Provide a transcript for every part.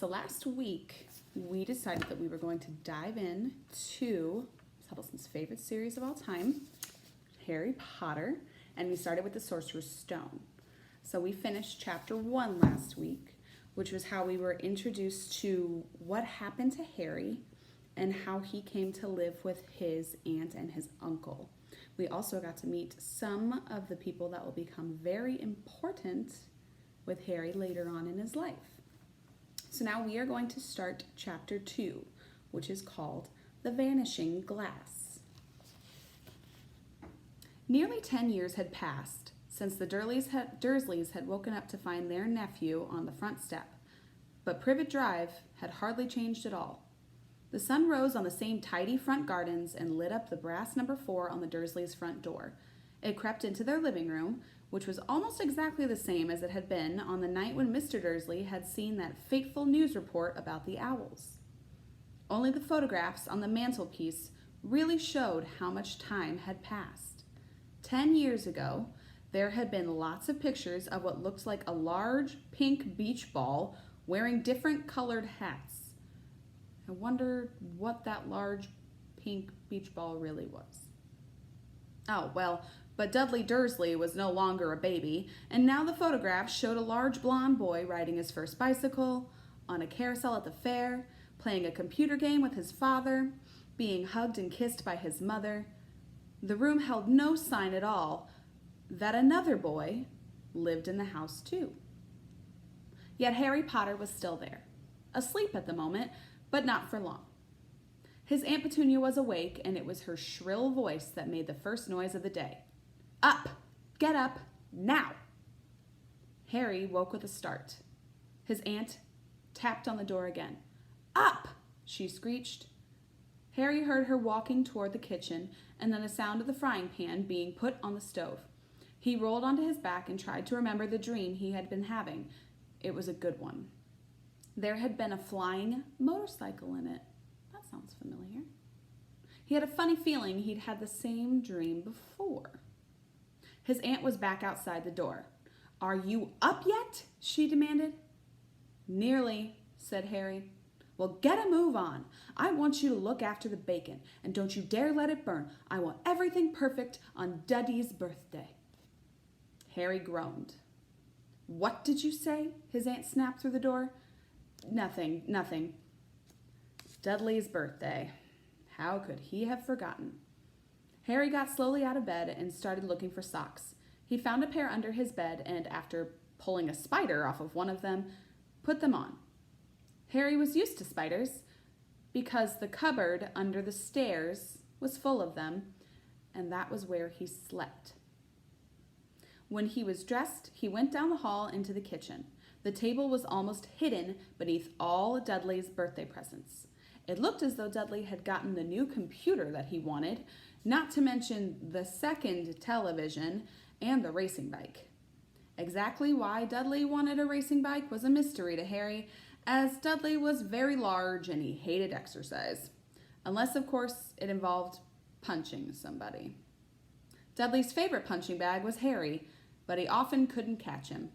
So last week, we decided that we were going to dive in to Huddleston's favorite series of all time, Harry Potter, and we started with the Sorcerer's Stone. So we finished chapter 1 last week, which was how we were introduced to what happened to Harry and how he came to live with his aunt and his uncle. We also got to meet some of the people that will become very important with Harry later on in his life. So now we are going to start chapter 2, which is called The Vanishing Glass. Nearly 10 years had passed since the Dursleys had woken up to find their nephew on the front step, but Privet Drive had hardly changed at all. The sun rose on the same tidy front gardens and lit up the brass number 4 on the Dursleys' front door. It crept into their living room, which was almost exactly the same as it had been on the night when Mr. Dursley had seen that fateful news report about the owls. Only the photographs on the mantelpiece really showed how much time had passed. 10 years ago, there had been lots of pictures of what looked like a large pink beach ball wearing different colored hats. I wonder what that large pink beach ball really was. Oh, well, but Dudley Dursley was no longer a baby, and now the photographs showed a large blonde boy riding his first bicycle, on a carousel at the fair, playing a computer game with his father, being hugged and kissed by his mother. The room held no sign at all that another boy lived in the house too. Yet Harry Potter was still there, asleep at the moment, but not for long. His Aunt Petunia was awake, and it was her shrill voice that made the first noise of the day. Up! Get up! Now! Harry woke with a start. His aunt tapped on the door again. Up! She screeched. Harry heard her walking toward the kitchen, and then the sound of the frying pan being put on the stove. He rolled onto his back and tried to remember the dream he had been having. It was a good one. There had been a flying motorcycle in it. That sounds familiar. He had a funny feeling he'd had the same dream before. His aunt was back outside the door. Are you up yet? She demanded. Nearly, said Harry. Well, get a move on. I want you to look after the bacon, and don't you dare let it burn. I want everything perfect on Duddy's birthday. Harry groaned. What did you say? His aunt snapped through the door. Nothing. Dudley's birthday. How could he have forgotten? Harry got slowly out of bed and started looking for socks. He found a pair under his bed and, after pulling a spider off of one of them, put them on. Harry was used to spiders because the cupboard under the stairs was full of them, and that was where he slept. When he was dressed, he went down the hall into the kitchen. The table was almost hidden beneath all Dudley's birthday presents. It looked as though Dudley had gotten the new computer that he wanted, not to mention the second television and the racing bike. Exactly why Dudley wanted a racing bike was a mystery to Harry, as Dudley was very large and he hated exercise. Unless, of course, it involved punching somebody. Dudley's favorite punching bag was Harry, but he often couldn't catch him.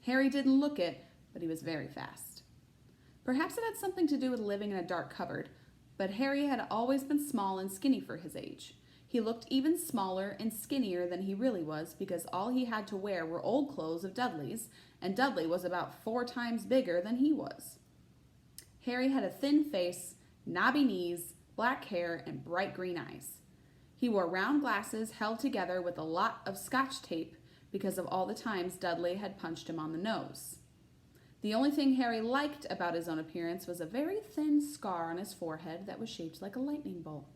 Harry didn't look it, but he was very fast. Perhaps it had something to do with living in a dark cupboard, but Harry had always been small and skinny for his age. He looked even smaller and skinnier than he really was because all he had to wear were old clothes of Dudley's, and Dudley was about 4 times bigger than he was. Harry had a thin face, knobby knees, black hair, and bright green eyes. He wore round glasses held together with a lot of Scotch tape because of all the times Dudley had punched him on the nose. The only thing Harry liked about his own appearance was a very thin scar on his forehead that was shaped like a lightning bolt.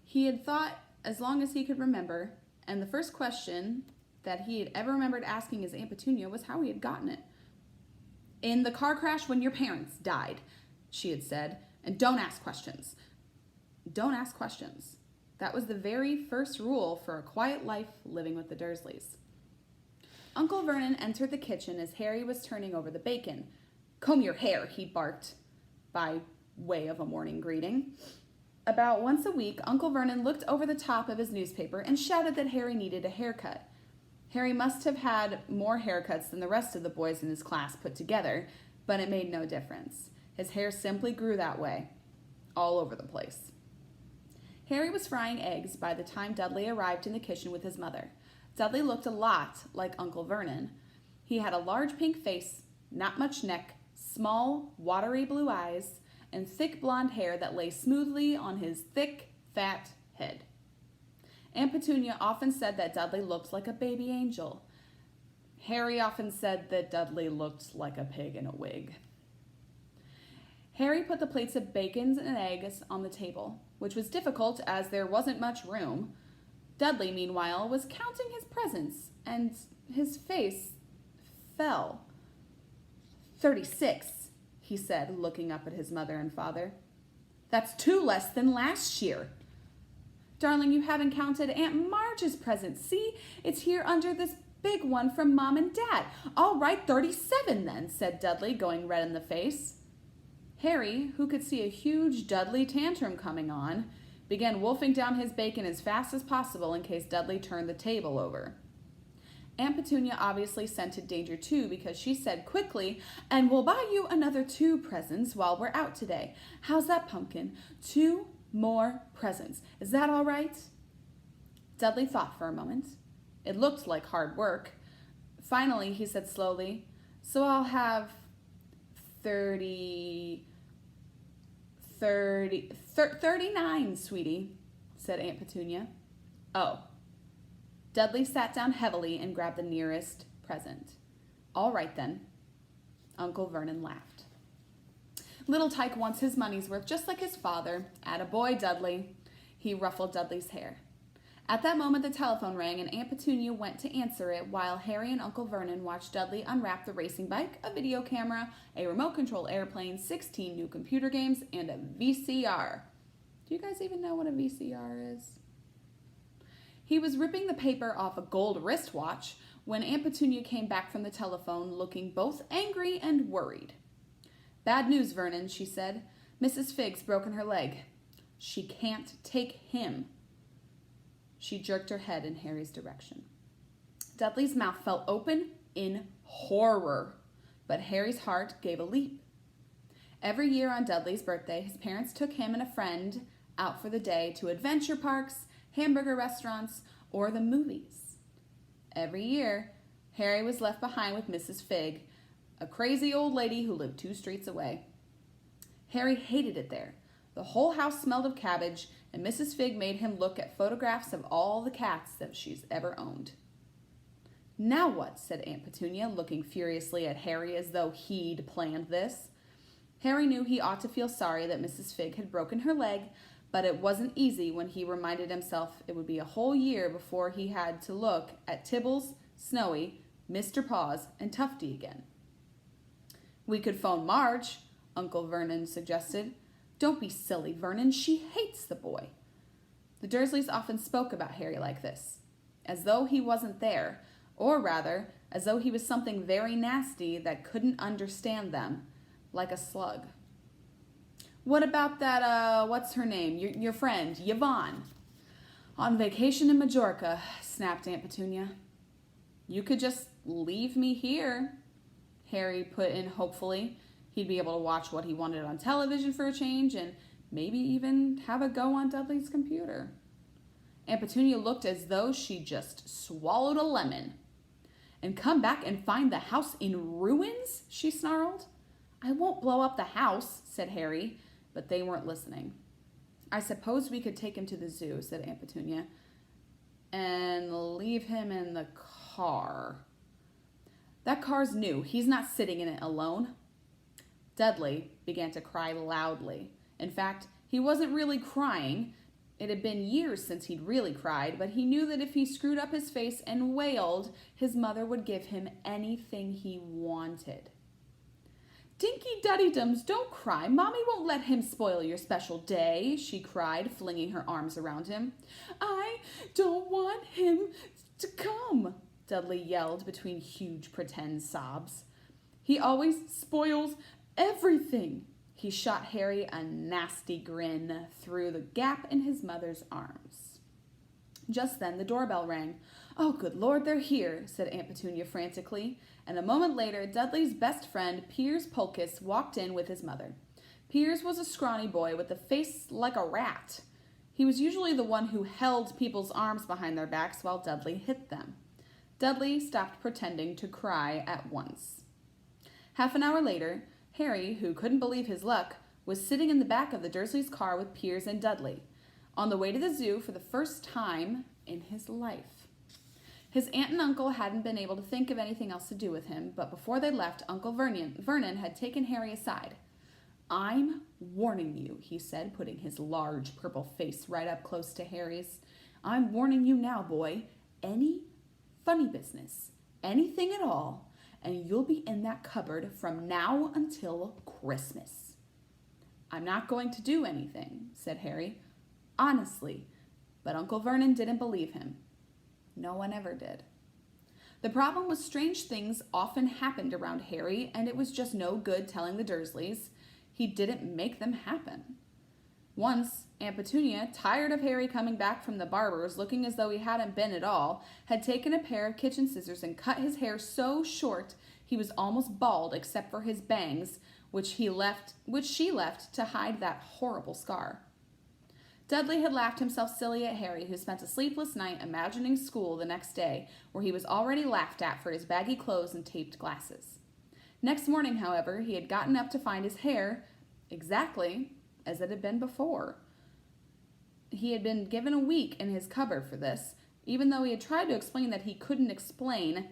He had thought as long as he could remember, and the first question that he had ever remembered asking his Aunt Petunia was how he had gotten it. In the car crash when your parents died, she had said, and don't ask questions. Don't ask questions. That was the very first rule for a quiet life living with the Dursleys. Uncle Vernon entered the kitchen as Harry was turning over the bacon. Comb your hair, he barked, by way of a morning greeting. About once a week, Uncle Vernon looked over the top of his newspaper and shouted that Harry needed a haircut. Harry must have had more haircuts than the rest of the boys in his class put together, But it made no difference. His hair simply grew that way, all over the place. Harry was frying eggs by the time Dudley arrived in the kitchen with his mother. Dudley looked a lot like Uncle Vernon. He had a large pink face, not much neck, small, watery blue eyes, and thick blonde hair that lay smoothly on his thick, fat head. Aunt Petunia often said that Dudley looked like a baby angel. Harry often said that Dudley looked like a pig in a wig. Harry put the plates of bacon and eggs on the table, which was difficult as there wasn't much room. Dudley, meanwhile, was counting his presents, and his face fell. 36, he said, looking up at his mother and father. That's 2 less than last year. Darling, you haven't counted Aunt Marge's present. See, it's here under this big one from Mom and Dad. All right, 37 then, said Dudley, going red in the face. Harry, who could see a huge Dudley tantrum coming on, began wolfing down his bacon as fast as possible in case Dudley turned the table over. Aunt Petunia obviously scented danger too because she said quickly, and we'll buy you another 2 presents while we're out today. How's that, Pumpkin? 2 more presents. Is that all right? Dudley thought for a moment. It looked like hard work. Finally, he said slowly, so I'll have 39, sweetie, said Aunt Petunia. Oh. Dudley sat down heavily and grabbed the nearest present. All right, then. Uncle Vernon laughed. Little Tyke wants his money's worth, just like his father. Attaboy, Dudley. He ruffled Dudley's hair. At that moment, the telephone rang, and Aunt Petunia went to answer it while Harry and Uncle Vernon watched Dudley unwrap the racing bike, a video camera, a remote-control airplane, 16 new computer games, and a VCR. Do you guys even know what a VCR is? He was ripping the paper off a gold wristwatch when Aunt Petunia came back from the telephone looking both angry and worried. Bad news, Vernon, she said. Mrs. Figg's broken her leg. She can't take him. She jerked her head in Harry's direction. Dudley's mouth fell open in horror, but Harry's heart gave a leap. Every year on Dudley's birthday, his parents took him and a friend out for the day to adventure parks, hamburger restaurants, or the movies. Every year, Harry was left behind with Mrs. Figg, a crazy old lady who lived 2 streets away. Harry hated it there. The whole house smelled of cabbage, and Mrs. Figg made him look at photographs of all the cats that she's ever owned. Now what? Said Aunt Petunia, looking furiously at Harry as though he'd planned this. Harry knew he ought to feel sorry that Mrs. Figg had broken her leg, but it wasn't easy when he reminded himself it would be a whole year before he had to look at Tibbles, Snowy, Mr. Paws, and Tufty again. We could phone Marge, Uncle Vernon suggested. Don't be silly, Vernon. She hates the boy. The Dursleys often spoke about Harry like this, as though he wasn't there, or rather, as though he was something very nasty that couldn't understand them, like a slug. What about that, what's her name? Your friend, Yvonne. On vacation in Majorca, snapped Aunt Petunia. You could just leave me here, Harry put in hopefully. He'd be able to watch what he wanted on television for a change and maybe even have a go on Dudley's computer. Aunt Petunia looked as though she just swallowed a lemon. And come back and find the house in ruins? She snarled. I won't blow up the house, said Harry, but they weren't listening. I suppose we could take him to the zoo, said Aunt Petunia, and leave him in the car. That car's new. He's not sitting in it alone. Dudley began to cry loudly. In fact, he wasn't really crying. It had been years since he'd really cried, but he knew that if he screwed up his face and wailed, his mother would give him anything he wanted. Dinky Duddydums, don't cry. Mommy won't let him spoil your special day, she cried, flinging her arms around him. I don't want him to come, Dudley yelled between huge pretend sobs. He always spoils everything. He shot Harry a nasty grin through the gap in his mother's arms. Just then the doorbell rang. "Oh, good Lord, they're here," said Aunt Petunia frantically, and a moment later Dudley's best friend, Piers Polkiss, walked in with his mother. Piers was a scrawny boy with a face like a rat. He was usually the one who held people's arms behind their backs while Dudley hit them. Dudley stopped pretending to cry at once. Half an hour later, Harry, who couldn't believe his luck, was sitting in the back of the Dursleys' car with Piers and Dudley, on the way to the zoo for the first time in his life. His aunt and uncle hadn't been able to think of anything else to do with him, but before they left, Uncle Vernon had taken Harry aside. "I'm warning you," he said, putting his large purple face right up close to Harry's. "I'm warning you now, boy. Any funny business, anything at all, and you'll be in that cupboard from now until Christmas." "I'm not going to do anything," said Harry. "Honestly." But Uncle Vernon didn't believe him. No one ever did. The problem was strange things often happened around Harry, and it was just no good telling the Dursleys. He didn't make them happen. Once, Aunt Petunia, tired of Harry coming back from the barber's looking as though he hadn't been at all, had taken a pair of kitchen scissors and cut his hair so short he was almost bald except for his bangs, which she left to hide that horrible scar. Dudley had laughed himself silly at Harry, who spent a sleepless night imagining school the next day, where he was already laughed at for his baggy clothes and taped glasses. Next morning, however, he had gotten up to find his hair exactly as it had been before. He had been given a week in his cupboard for this, even though he had tried to explain that he couldn't explain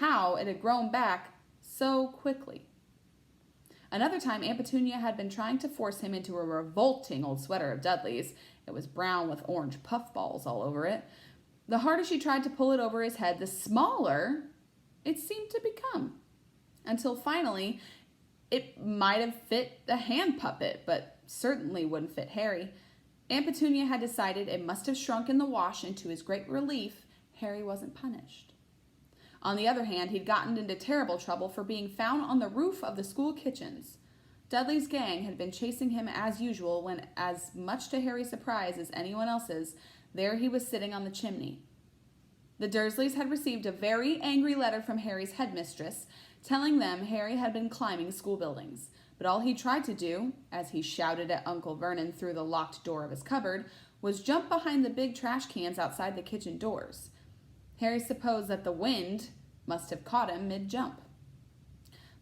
how it had grown back so quickly. Another time, Aunt Petunia had been trying to force him into a revolting old sweater of Dudley's. It was brown with orange puffballs all over it. The harder she tried to pull it over his head, the smaller it seemed to become. Until finally, it might have fit a hand puppet, but certainly wouldn't fit Harry. Aunt Petunia had decided it must have shrunk in the wash, and to his great relief, Harry wasn't punished. On the other hand, he'd gotten into terrible trouble for being found on the roof of the school kitchens. Dudley's gang had been chasing him as usual when, as much to Harry's surprise as anyone else's, there he was sitting on the chimney. The Dursleys had received a very angry letter from Harry's headmistress, telling them Harry had been climbing school buildings. But all he tried to do, as he shouted at Uncle Vernon through the locked door of his cupboard, was jump behind the big trash cans outside the kitchen doors. Harry supposed that the wind must have caught him mid-jump.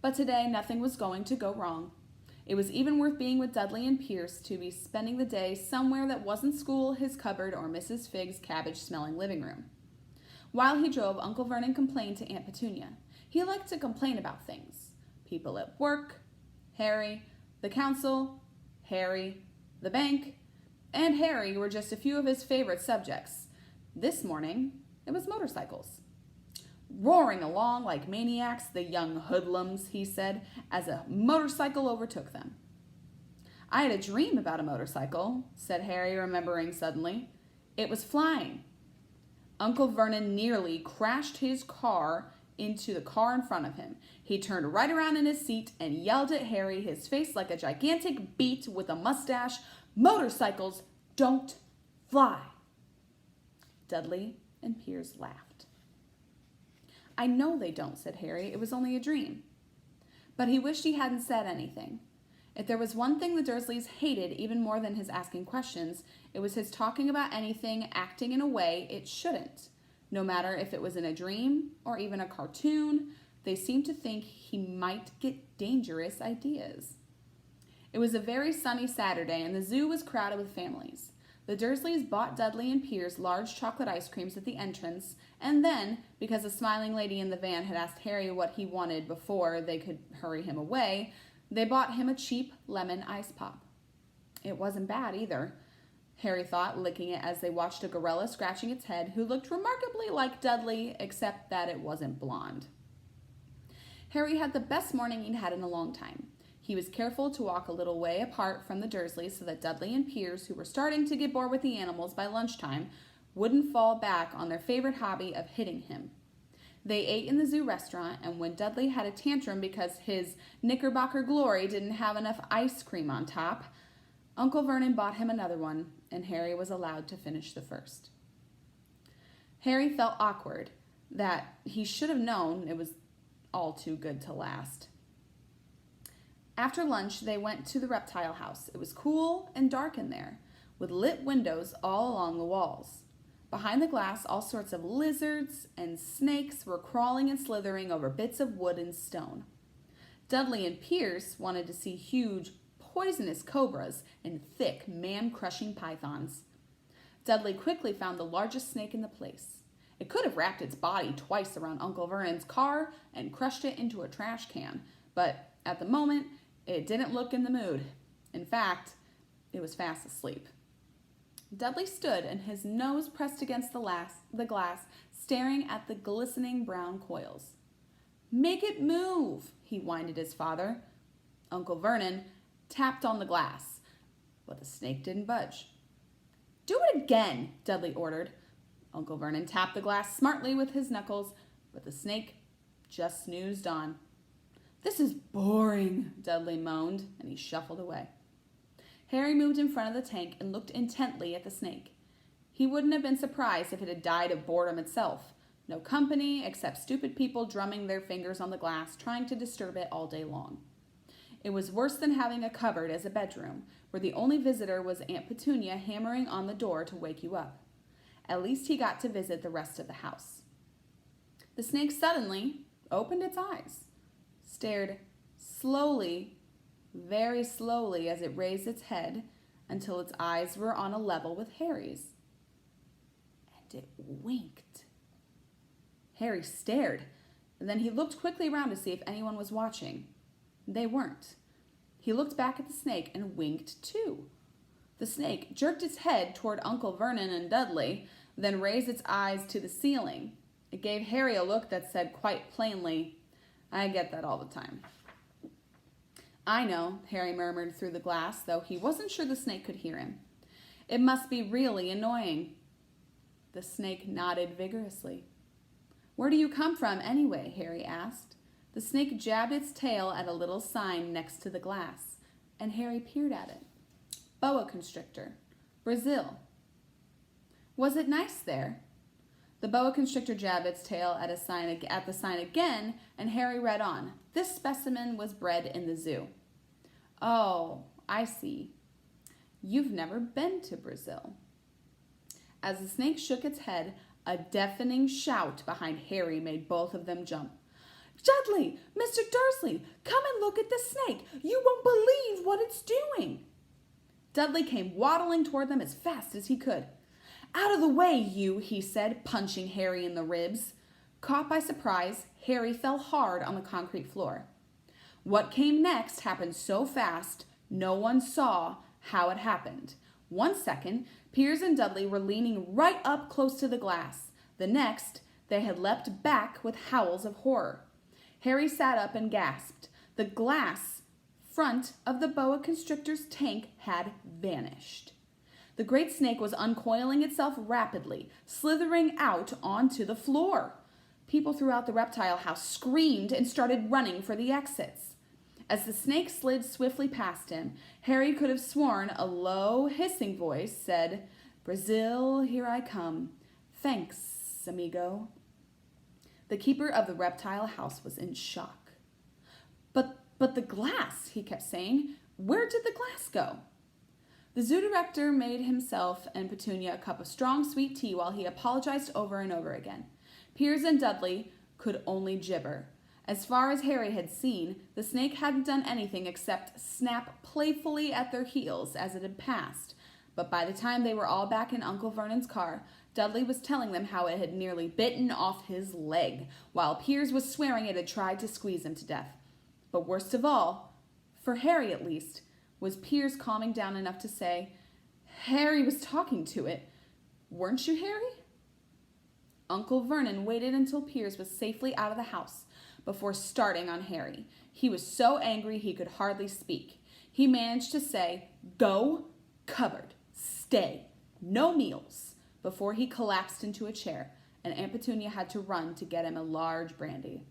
But today, nothing was going to go wrong. It was even worth being with Dudley and Piers to be spending the day somewhere that wasn't school, his cupboard, or Mrs. Figg's cabbage-smelling living room. While he drove, Uncle Vernon complained to Aunt Petunia. He liked to complain about things. People at work, Harry, the council, Harry, the bank, and Harry were just a few of his favorite subjects. This morning, it was motorcycles. "Roaring along like maniacs, the young hoodlums," he said, as a motorcycle overtook them. "I had a dream about a motorcycle," said Harry, remembering suddenly. "It was flying." Uncle Vernon nearly crashed his car into the car in front of him. He turned right around in his seat and yelled at Harry, his face like a gigantic beet with a mustache, "Motorcycles don't fly." Dudley and Piers laughed. "I know they don't," said Harry. "It was only a dream." But he wished he hadn't said anything. If there was one thing the Dursleys hated even more than his asking questions, it was his talking about anything, acting in a way it shouldn't. No matter if it was in a dream or even a cartoon, they seemed to think he might get dangerous ideas. It was a very sunny Saturday, and the zoo was crowded with families. The Dursleys bought Dudley and Piers large chocolate ice creams at the entrance, and then, because a smiling lady in the van had asked Harry what he wanted before they could hurry him away, they bought him a cheap lemon ice pop. It wasn't bad either, Harry thought, licking it as they watched a gorilla scratching its head, who looked remarkably like Dudley, except that it wasn't blonde. Harry had the best morning he'd had in a long time. He was careful to walk a little way apart from the Dursleys so that Dudley and Piers, who were starting to get bored with the animals by lunchtime, wouldn't fall back on their favorite hobby of hitting him. They ate in the zoo restaurant, and when Dudley had a tantrum because his Knickerbocker Glory didn't have enough ice cream on top, Uncle Vernon bought him another one, and Harry was allowed to finish the first. Harry felt awkward, that he should have known it was all too good to last. After lunch, they went to the reptile house. It was cool and dark in there, with lit windows all along the walls. Behind the glass, all sorts of lizards and snakes were crawling and slithering over bits of wood and stone. Dudley and Pierce wanted to see huge, poisonous cobras and thick, man-crushing pythons. Dudley quickly found the largest snake in the place. It could have wrapped its body twice around Uncle Vernon's car and crushed it into a trash can, but at the moment, it didn't look in the mood. In fact, it was fast asleep. Dudley stood and his nose pressed against the glass, staring at the glistening brown coils. "Make it move," he whined at his father. Uncle Vernon tapped on the glass, but the snake didn't budge. "Do it again," Dudley ordered. Uncle Vernon tapped the glass smartly with his knuckles, but the snake just snoozed on. "This is boring," Dudley moaned, and he shuffled away. Harry moved in front of the tank and looked intently at the snake. He wouldn't have been surprised if it had died of boredom itself. No company except stupid people drumming their fingers on the glass, trying to disturb it all day long. It was worse than having a cupboard as a bedroom, where the only visitor was Aunt Petunia hammering on the door to wake you up. At least he got to visit the rest of the house. The snake suddenly opened its eyes, stared slowly, very slowly as it raised its head until its eyes were on a level with Harry's. And it winked. Harry stared, and then he looked quickly around to see if anyone was watching. They weren't. He looked back at the snake and winked too. The snake jerked its head toward Uncle Vernon and Dudley, then raised its eyes to the ceiling. It gave Harry a look that said quite plainly, "I get that all the time." "I know," Harry murmured through the glass, though he wasn't sure the snake could hear him. "It must be really annoying." The snake nodded vigorously. "Where do you come from, anyway?" Harry asked. The snake jabbed its tail at a little sign next to the glass, and Harry peered at it. "Boa constrictor, Brazil." "Was it nice there?" The boa constrictor jabbed its tail at the sign again, and Harry read on. This specimen was bred in the zoo. "Oh, I see. You've never been to Brazil." As the snake shook its head, a deafening shout behind Harry made both of them jump. "Dudley! Mr. Dursley! Come and look at the snake! You won't believe what it's doing!" Dudley came waddling toward them as fast as he could. "Out of the way, you," he said, punching Harry in the ribs. Caught by surprise, Harry fell hard on the concrete floor. What came next happened so fast, no one saw how it happened. 1 second, Piers and Dudley were leaning right up close to the glass. The next, they had leapt back with howls of horror. Harry sat up and gasped. The glass front of the boa constrictor's tank had vanished. The great snake was uncoiling itself rapidly, slithering out onto the floor. People throughout the reptile house screamed and started running for the exits. As the snake slid swiftly past him, Harry could have sworn a low, hissing voice said, "Brazil, here I come. Thanks, amigo." The keeper of the reptile house was in shock. But the glass," he kept saying. "Where did the glass go?" The zoo director made himself and Petunia a cup of strong, sweet tea while he apologized over and over again. Piers and Dudley could only gibber. As far as Harry had seen, the snake hadn't done anything except snap playfully at their heels as it had passed. But by the time they were all back in Uncle Vernon's car, Dudley was telling them how it had nearly bitten off his leg, while Piers was swearing it had tried to squeeze him to death. But worst of all, for Harry at least, was Piers calming down enough to say, "Harry was talking to it. Weren't you, Harry?" Uncle Vernon waited until Piers was safely out of the house before starting on Harry. He was so angry he could hardly speak. He managed to say, "Go, cupboard, stay, no meals," before he collapsed into a chair, and Aunt Petunia had to run to get him a large brandy.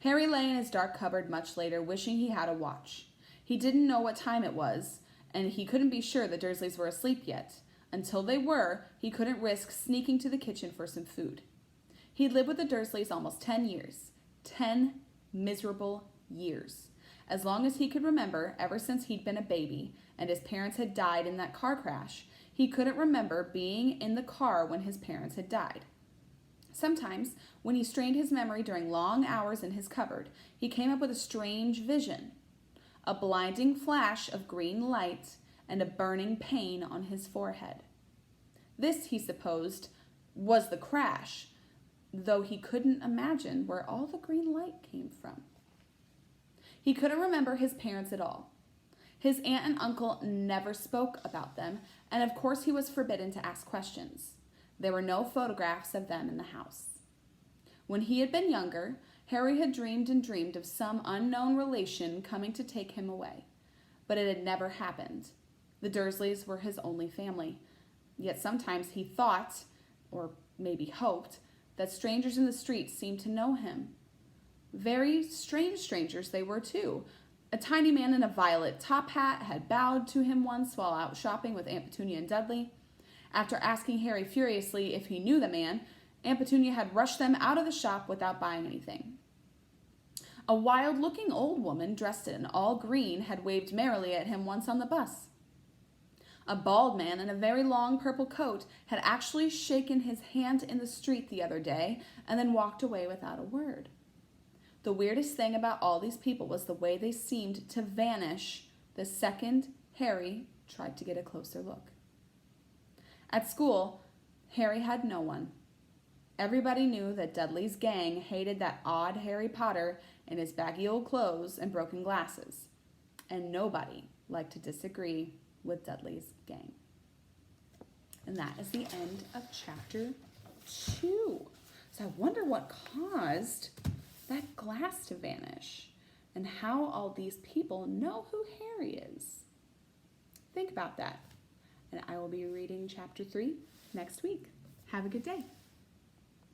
Harry lay in his dark cupboard much later, wishing he had a watch. He didn't know what time it was, and he couldn't be sure the Dursleys were asleep yet. Until they were, he couldn't risk sneaking to the kitchen for some food. He'd lived with the Dursleys almost 10 years. 10 miserable years. As long as he could remember, ever since he'd been a baby and his parents had died in that car crash, he couldn't remember being in the car when his parents had died. Sometimes, when he strained his memory during long hours in his cupboard, he came up with a strange vision. A blinding flash of green light and a burning pain on his forehead. This, he supposed, was the crash, though he couldn't imagine where all the green light came from. He couldn't remember his parents at all. His aunt and uncle never spoke about them, and of course he was forbidden to ask questions. There were no photographs of them in the house. When he had been younger, Harry had dreamed and dreamed of some unknown relation coming to take him away, but it had never happened. The Dursleys were his only family, yet sometimes he thought, or maybe hoped, that strangers in the streets seemed to know him. Very strange strangers they were, too. A tiny man in a violet top hat had bowed to him once while out shopping with Aunt Petunia and Dudley. After asking Harry furiously if he knew the man, Aunt Petunia had rushed them out of the shop without buying anything. A wild-looking old woman dressed in all green had waved merrily at him once on the bus. A bald man in a very long purple coat had actually shaken his hand in the street the other day and then walked away without a word. The weirdest thing about all these people was the way they seemed to vanish the second Harry tried to get a closer look. At school, Harry had no one. Everybody knew that Dudley's gang hated that odd Harry Potter in his baggy old clothes and broken glasses, and nobody liked to disagree with Dudley's gang. And that is the end of chapter 2. So I wonder what caused that glass to vanish and how all these people know who Harry is. Think about that. And I will be reading chapter 3 next week. Have a good day.